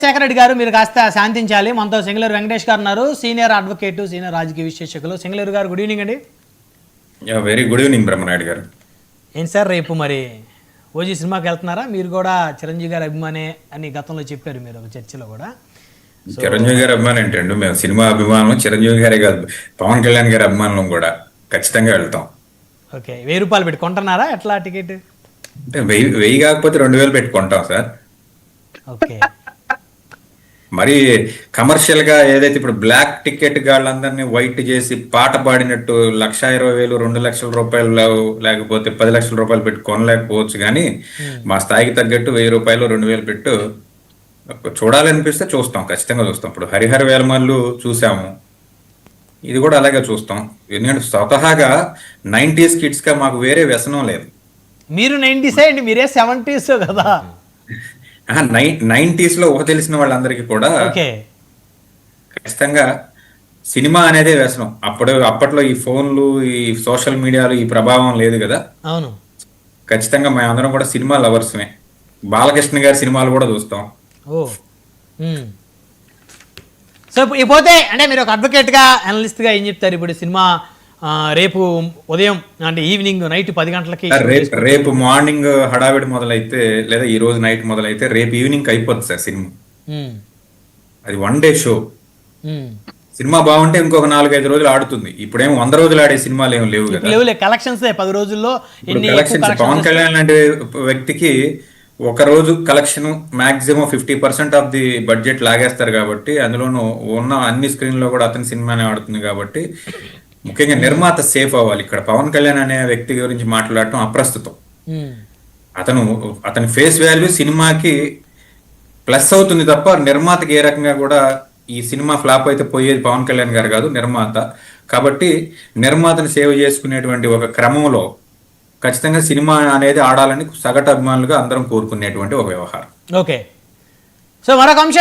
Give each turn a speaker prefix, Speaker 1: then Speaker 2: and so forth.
Speaker 1: శేఖర్ రెడ్డి గారు మీరు కాస్త శాంతించాలి. మనతో సింగళూరు వెంకటేష్ గారు ఉన్నారు, సీనియర్ అడ్వకేట్, సీనియర్ రాజకీయ విశ్లేషకులు. సింగళూరు గారు గుడ్ ఈవినింగ్ అండి.
Speaker 2: వెరీ గుడ్ ఈవినింగ్ బ్రహ్మనాయుడు గారు.
Speaker 1: ఏంటి సార్ రేపు మరి ఓజీ సినిమాకి వెళ్తున్నారా? మీరు కూడా చిరంజీవి గారి అభిమానే అని గతంలో చెప్పారు మీరు ఒక చర్చలో కూడా.
Speaker 2: చిరంజీవి గారి అభిమానం ఏంటండి, మేము సినిమా అభిమానం చిరంజీవి గారే కాదు పవన్ కళ్యాణ్ గారి అభిమానం కూడా ఖచ్చితంగా వెళ్తాం.
Speaker 1: ఓకే, 1000 రూపాయలు పెట్టి కొంటున్నారా ఎట్లా టికెట్?
Speaker 2: అంటే 1000 కాకపోతే 2000 పెట్టుకుంటాం సార్.
Speaker 1: ఓకే,
Speaker 2: మరి కమర్షియల్ గా ఏదైతే ఇప్పుడు బ్లాక్ టికెట్ గాళ్ళందరినీ వైట్ చేసి పాట పాడినట్టు 1,20,000 2,00,000 రూపాయలు లేకపోతే 10 లక్షల రూపాయలు పెట్టి కొనలేకపోవచ్చు, కానీ మా స్థాయికి తగ్గట్టు 1000 రూపాయలు 2000 పెట్టు చూడాలనిపిస్తే చూస్తాం, ఖచ్చితంగా చూస్తాం. ఇప్పుడు హరిహర వేలమల్లు చూసాము, ఇది కూడా అలాగే చూస్తాం. ఎందుకంటే స్వతహాగా 90s కిడ్స్ గా మాకు వేరే వ్యసనం లేదు.
Speaker 1: మీరు 90s అండి, మీరే 70s కదా.
Speaker 2: 90s లో తెలిసిన వాళ్ళందరికీ కూడా
Speaker 1: ఓకే,
Speaker 2: ఖచ్చితంగా సినిమా అనేదే వ్యసనం. అప్పట్లో ఈ ఫోన్లు, ఈ సోషల్ మీడియాలు ఈ ప్రభావం లేదు కదా.
Speaker 1: అవును,
Speaker 2: ఖచ్చితంగా మేము అందరం కూడా సినిమా లవర్స్మే. బాలకృష్ణ గారి సినిమాలు కూడా చూస్తాం.
Speaker 1: ఓ సో ఇకపోతే అంటే మీరు ఒక అడ్వకేట్గా అనలిస్ట్గా ఏం చెప్తారు? ఇప్పుడు సినిమా రేపు ఉదయం అంటే ఈవినింగ్ నైట్ 10 గంటలకి,
Speaker 2: రేపు మార్నింగ్ హడావిడి మొదలైతే లేదా ఈ రోజు నైట్ మొదలైతే రేపు ఈవినింగ్ అయిపోతుంది సార్ సినిమా. అది 1 డే షో. సినిమా బాగుంటే ఇంకొక 4-5 రోజులు ఆడుతుంది. ఇప్పుడేమో 100 రోజులు ఆడే సినిమాలు ఏమి లేవు కదా.
Speaker 1: లేవులే, కలెక్షన్స్ 10 రోజుల్లో
Speaker 2: కలెక్షన్స్. పవన్ కళ్యాణ్ లాంటి వ్యక్తికి ఒక రోజు collection maximum 50% of the budget లాగేస్తారు కాబట్టి, అందులోనూ ఉన్న అన్ని స్క్రీన్ లో కూడా అతని సినిమానే ఆడుతుంది కాబట్టి ముఖ్యంగా నిర్మాత సేఫ్ అవ్వాలి. ఇక్కడ పవన్ కళ్యాణ్ అనే వ్యక్తి గురించి మాట్లాడటం అప్రస్తుతం. అతని ఫేస్ వాల్యూ సినిమాకి ప్లస్ అవుతుంది తప్ప నిర్మాతకి ఏ రకంగా కూడా ఈ సినిమా ఫ్లాప్ అయితే పోయేది పవన్ కళ్యాణ్ గారు కాదు, నిర్మాత. కాబట్టి నిర్మాతను సేవ్ చేసుకునేటువంటి ఒక క్రమంలో ఖచ్చితంగా సినిమా అనేది ఆడాలని సగటు అభిమానులుగా అందరం కోరుకునేటువంటి ఒక వ్యవహారం.
Speaker 1: ఓకే, సో మరొక అంశం